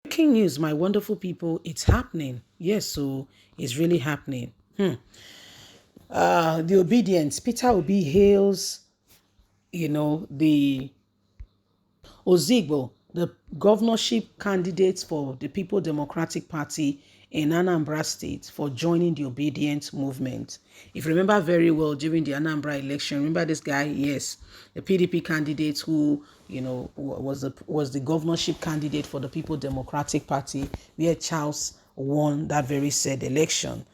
Breaking news, my wonderful people, it's happening. Yes, so it's really happening. The Obidient, Peter Obi hails, the Ozigbo, the governorship candidates for the People Democratic Party in Anambra State for joining the Obedient movement. If you remember very well, during the Anambra election, remember this guy? Yes, the PDP candidate who, was the governorship candidate for the People Democratic Party, where Charles won that very said election,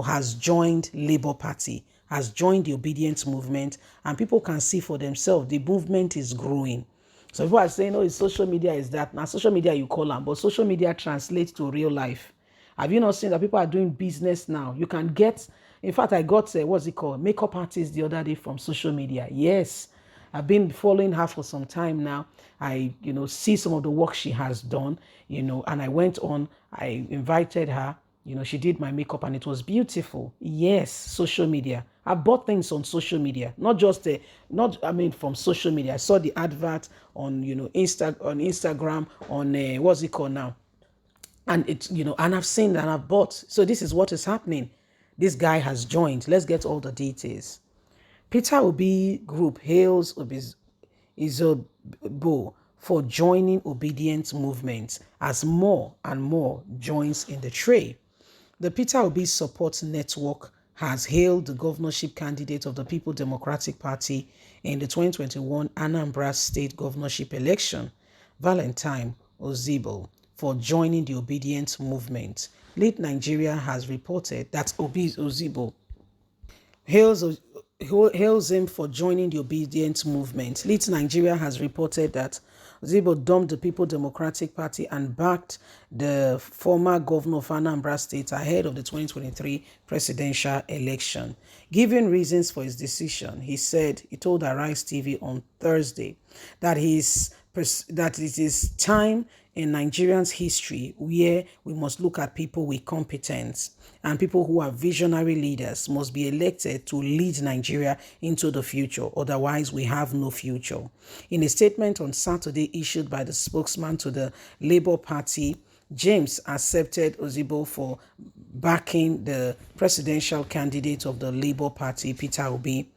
has joined Labour Party, has joined the Obedient movement, and people can see for themselves the movement is growing. So people are saying, oh, it's social media is that. Now, social media you call them, but social media translates to real life. Have you not seen that people are doing business now? You can get, in fact, I got, what's it called? Makeup artist the other day from social media. Yes, I've been following her for some time now. I, see some of the work she has done, and I went on, I invited her, she did my makeup and it was beautiful. Yes, social media. I bought things on social media, not just from social media. I saw the advert on, Instagram, on what's it called now? And it's, and I've seen and I've bought. So this is what is happening. This guy has joined. Let's get all the details. Peter Obi group hails Ozigbo for joining Obedient movement as more and more joins in the fray. The Peter Obi Support Network has hailed the governorship candidate of the People Democratic Party in the 2021 Anambra State governorship election, Valentine Ozigbo, for joining the Obedient movement. Lead Nigeria has reported that Ozigbo hails him for joining the Obedient movement. Lead Nigeria has reported that Ozigbo dumped the People Democratic Party and backed the former governor of Anambra State ahead of the 2023 presidential election. Giving reasons for his decision, he told Arise TV on Thursday that it is time in Nigerians' history where we must look at people with competence, and people who are visionary leaders must be elected to lead Nigeria into the future. Otherwise, we have no future. In a statement on Saturday issued by the spokesman to the Labour Party, James accepted Ozigbo for backing the presidential candidate of the Labour Party, Peter Obi.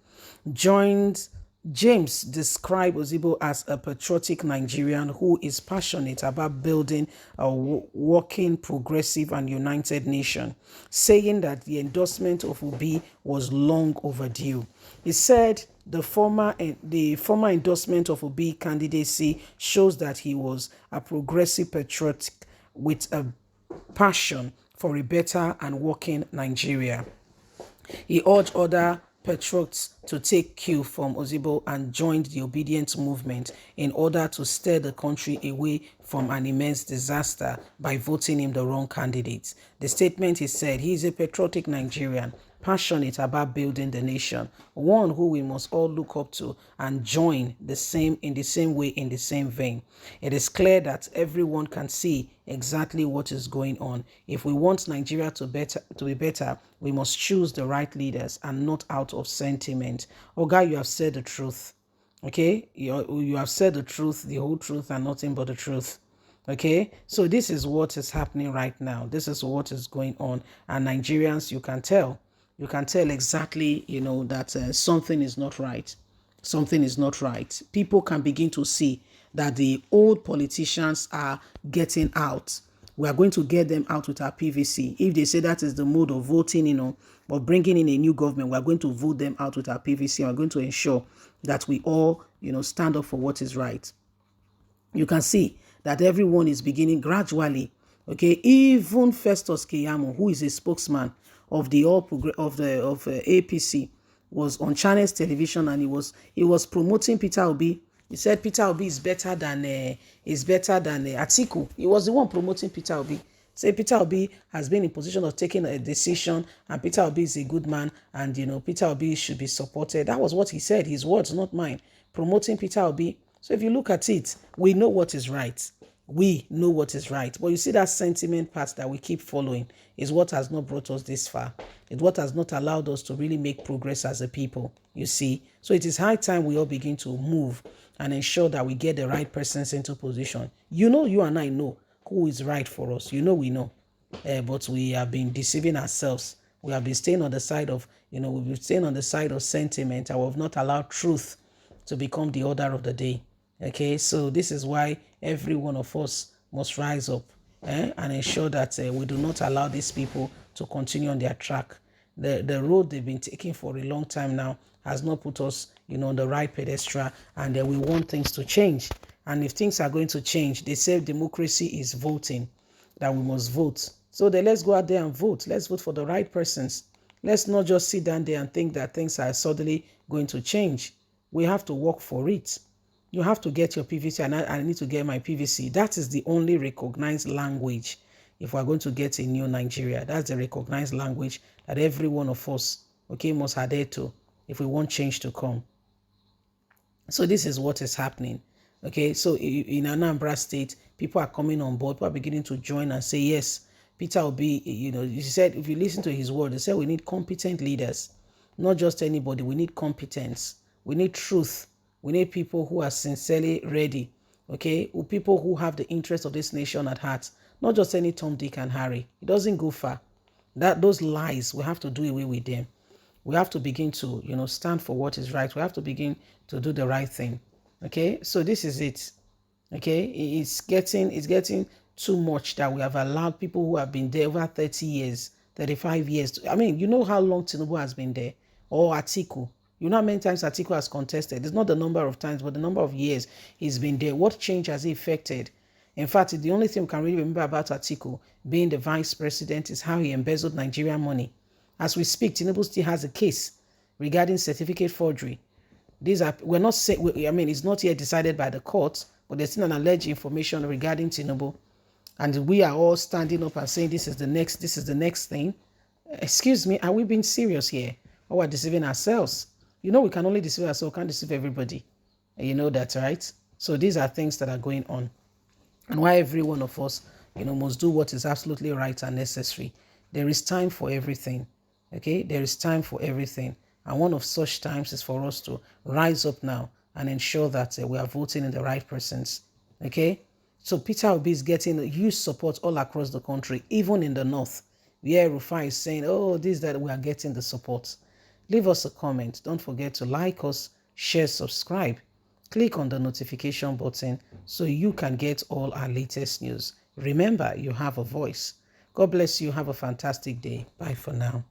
James described Ozigbo as a patriotic Nigerian who is passionate about building a working, progressive, and united nation, saying that the endorsement of Obi was long overdue. He said the former endorsement of Obi candidacy shows that he was a progressive patriot with a passion for a better and working Nigeria. He urged other patriots to take cue from Ozigbo and joined the Obedient movement in order to steer the country away from an immense disaster by voting him the wrong candidate. The statement, he said, he is a patriotic Nigerian, passionate about building the nation, one who we must all look up to and join in the same vein. It is clear that everyone can see exactly what is going on. If we want Nigeria to be better, we must choose the right leaders and not out of sentiment. Oga, you have said the truth. Okay? You have said the truth, the whole truth, and nothing but the truth. Okay, so this is what is happening right now. This is what is going on. And Nigerians, you can tell exactly, that something is not right. Something is not right. People can begin to see that the old politicians are getting out. We are going to get them out with our PVC. If they say that is the mode of voting, or bringing in a new government, we are going to vote them out with our PVC. And we're going to ensure that we all, stand up for what is right. You can see that everyone is beginning gradually. Okay, even Festus Keyamo, who is a spokesman of the APC, was on Channels Television, and he was promoting Peter Obi. He said Peter Obi is better than Atiku. He was the one promoting Peter Obi. Say Peter Obi has been in position of taking a decision, and Peter Obi is a good man, and Peter Obi should be supported. That was what he said. His words, not mine. Promoting Peter Obi. So if you look at it, we know what is right. We know what is right. But you see, that sentiment part that we keep following is what has not brought us this far. It's what has not allowed us to really make progress as a people, you see. So it is high time we all begin to move and ensure that we get the right persons into position. You and I know who is right for us. We know. But we have been deceiving ourselves. We have been staying on the side of, we've been staying on the side of sentiment, and we've not allowed truth to become the order of the day. Okay, so this is why every one of us must rise up and ensure that we do not allow these people to continue on their track. The road they've been taking for a long time now has not put us, on the right pedestal, and we want things to change. And if things are going to change, they say democracy is voting, that we must vote. So then let's go out there and vote. Let's vote for the right persons. Let's not just sit down there and think that things are suddenly going to change. We have to work for it. You have to get your PVC, and I need to get my PVC. That is the only recognized language. If we're going to get a new Nigeria, that's the recognized language that every one of us, must adhere to if we want change to come. So this is what is happening. Okay, so in Anambra State, people are coming on board. People are beginning to join and say, yes, Peter Obi, he said, if you listen to his word, he said we need competent leaders, not just anybody. We need competence. We need truth. We need people who are sincerely ready, people who have the interest of this nation at heart, not just any Tom, Dick, and Harry. It doesn't go far. Those lies, we have to do away with them. We have to begin to, stand for what is right. We have to begin to do the right thing. Okay, so this is it. Okay, it's getting too much that we have allowed people who have been there over 30 years, 35 years. I mean, you know how long Tinubu has been there, or Atiku. You know how many times Atiku has contested. It's not the number of times, but the number of years he's been there. What change has he effected? In fact, the only thing we can really remember about Atiku being the vice president is how he embezzled Nigerian money. As we speak, Tinubu still has a case regarding certificate forgery. We're not saying, it's not yet decided by the court, but there's still an alleged information regarding Tinubu. And we are all standing up and saying this is the next thing. Excuse me, are we being serious here? Or we're deceiving ourselves? We can only deceive ourselves, can't deceive everybody. And you know that, right? So these are things that are going on. And why every one of us, must do what is absolutely right and necessary. There is time for everything. Okay? There is time for everything. And one of such times is for us to rise up now and ensure that we are voting in the right persons. Okay? So Peter Obi is getting huge support all across the country, even in the north, where Rufai is saying, that we are getting the support. Leave us a comment. Don't forget to like us, share, subscribe. Click on the notification button so you can get all our latest news. Remember, you have a voice. God bless you. Have a fantastic day. Bye for now.